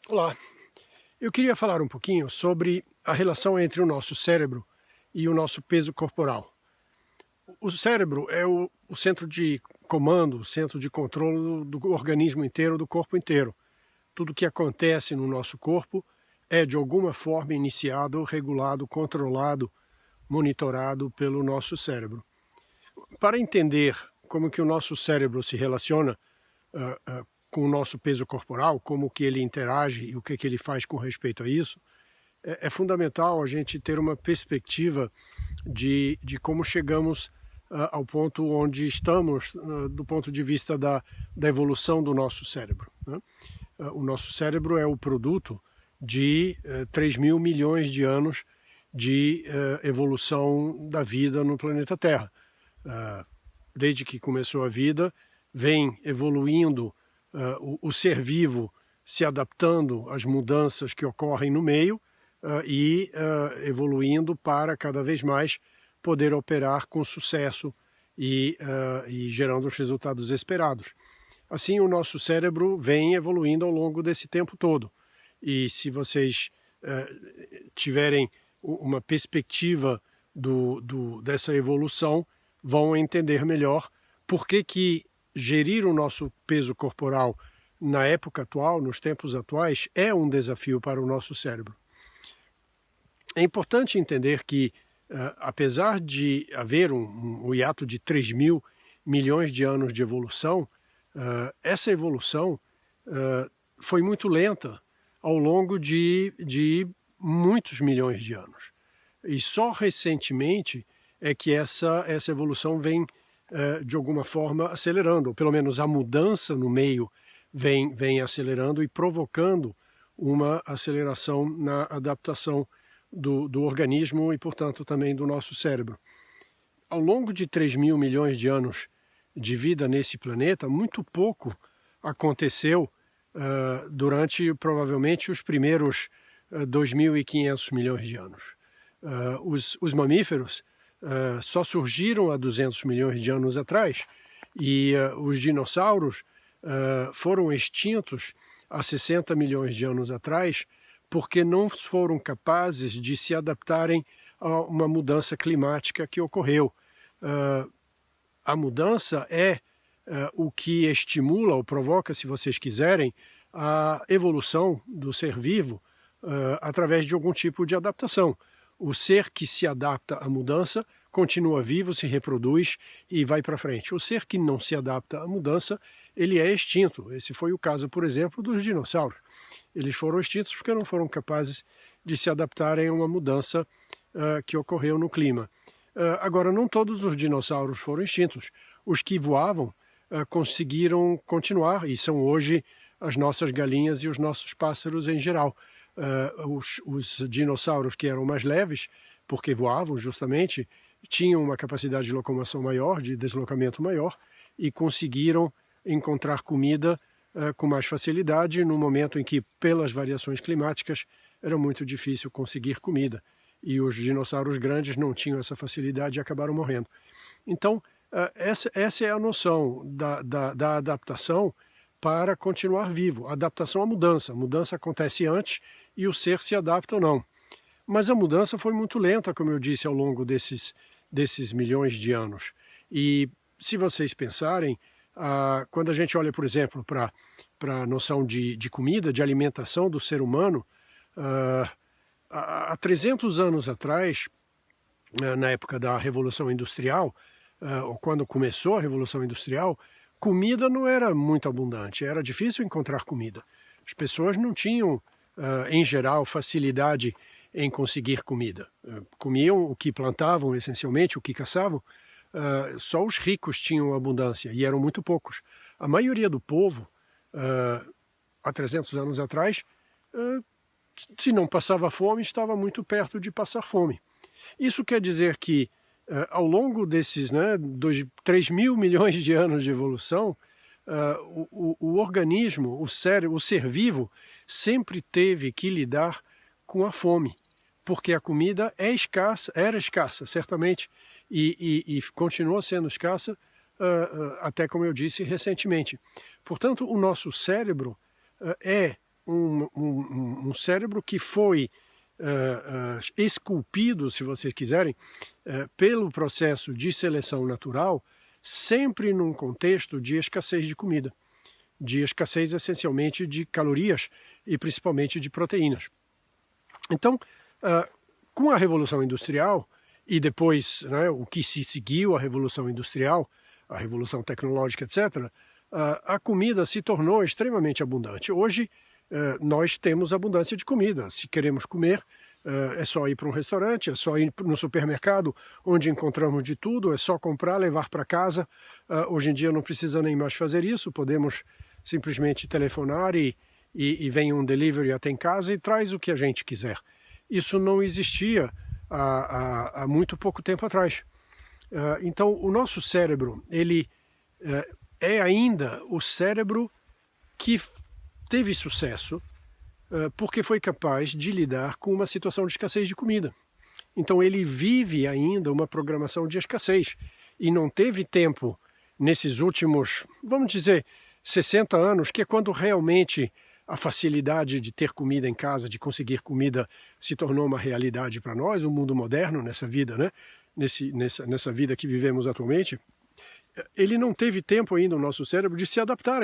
Olá, eu queria falar um pouquinho sobre a relação entre o nosso cérebro e o nosso peso corporal. O cérebro é o centro de comando, o centro de controle do organismo inteiro, do corpo inteiro. Tudo que acontece no nosso corpo é de alguma forma iniciado, regulado, controlado, monitorado pelo nosso cérebro. Para entender como que o nosso cérebro se relaciona com o nosso peso corporal, como que ele interage e o que ele faz com respeito a isso, é fundamental a gente ter uma perspectiva de como chegamos ao ponto onde estamos do ponto de vista da evolução do nosso cérebro, né? O nosso cérebro é o produto de 3 mil milhões de anos de evolução da vida no planeta Terra. Desde que começou a vida, vem evoluindo o ser vivo, se adaptando às mudanças que ocorrem no meio e evoluindo para cada vez mais poder operar com sucesso e gerando os resultados esperados. Assim, o nosso cérebro vem evoluindo ao longo desse tempo todo. E se vocês tiverem uma perspectiva dessa evolução, vão entender melhor por que gerir o nosso peso corporal na época atual, nos tempos atuais, é um desafio para o nosso cérebro. É importante entender que, apesar de haver um hiato de 3 mil milhões de anos de evolução, essa evolução foi muito lenta ao longo de muitos milhões de anos. E só recentemente é que essa evolução vem, de alguma forma, acelerando, ou pelo menos a mudança no meio vem acelerando e provocando uma aceleração na adaptação do organismo e, portanto, também do nosso cérebro. Ao longo de 3 mil milhões de anos de vida nesse planeta, muito pouco aconteceu durante, provavelmente, os primeiros 2.500 milhões de anos. Os mamíferos só surgiram há 200 milhões de anos atrás e os dinossauros foram extintos há 60 milhões de anos atrás porque não foram capazes de se adaptarem a uma mudança climática que ocorreu. A mudança é o que estimula ou provoca, se vocês quiserem, a evolução do ser vivo através de algum tipo de adaptação. O ser que se adapta à mudança continua vivo, se reproduz e vai para frente. O ser que não se adapta à mudança, ele é extinto. Esse foi o caso, por exemplo, dos dinossauros. Eles foram extintos porque não foram capazes de se adaptarem a uma mudança que ocorreu no clima. Agora, não todos os dinossauros foram extintos. Os que voavam conseguiram continuar e são hoje as nossas galinhas e os nossos pássaros em geral. Os dinossauros que eram mais leves, porque voavam justamente, tinham uma capacidade de locomoção maior, de deslocamento maior, e conseguiram encontrar comida com mais facilidade no momento em que, pelas variações climáticas, era muito difícil conseguir comida. E os dinossauros grandes não tinham essa facilidade e acabaram morrendo. Então, essa é a noção da adaptação para continuar vivo. A adaptação à mudança. A mudança acontece antes e o ser se adapta ou não. Mas a mudança foi muito lenta, como eu disse, ao longo desses milhões de anos. E se vocês pensarem, quando a gente olha, por exemplo, para a noção de comida, de alimentação do ser humano, há 300 anos atrás, na época da Revolução Industrial, ou quando começou a Revolução Industrial, comida não era muito abundante, era difícil encontrar comida. As pessoas não tinham, em geral, facilidade em conseguir comida. Comiam o que plantavam, essencialmente, o que caçavam. Só os ricos tinham abundância, e eram muito poucos. A maioria do povo, há 300 anos atrás, se não passava fome, estava muito perto de passar fome. Isso quer dizer que, ao longo desses 3 mil milhões de anos de evolução, o organismo, o ser vivo, sempre teve que lidar com a fome, porque a comida era escassa, certamente, e continua sendo escassa, até como eu disse recentemente. Portanto, o nosso cérebro é um cérebro que foi esculpido, se vocês quiserem, pelo processo de seleção natural, sempre num contexto de escassez de comida, de escassez essencialmente de calorias e principalmente de proteínas. Então, com a Revolução Industrial e depois, né, o que se seguiu à Revolução Industrial, a Revolução Tecnológica, etc., a comida se tornou extremamente abundante. Hoje, nós temos abundância de comida. Se queremos comer, é só ir para um restaurante, é só ir no supermercado, onde encontramos de tudo, é só comprar, levar para casa. Hoje em dia não precisa nem mais fazer isso, podemos simplesmente telefonar e vem um delivery até em casa e traz o que a gente quiser. Isso não existia há muito pouco tempo atrás. Então, o nosso cérebro, ele é ainda o cérebro que teve sucesso porque foi capaz de lidar com uma situação de escassez de comida. Então ele vive ainda uma programação de escassez e não teve tempo nesses últimos, vamos dizer, 60 anos, que é quando realmente a facilidade de ter comida em casa, de conseguir comida, se tornou uma realidade para nós, o mundo moderno, nessa vida, né? Nessa vida que vivemos atualmente. Ele não teve tempo ainda, o nosso cérebro, de se adaptar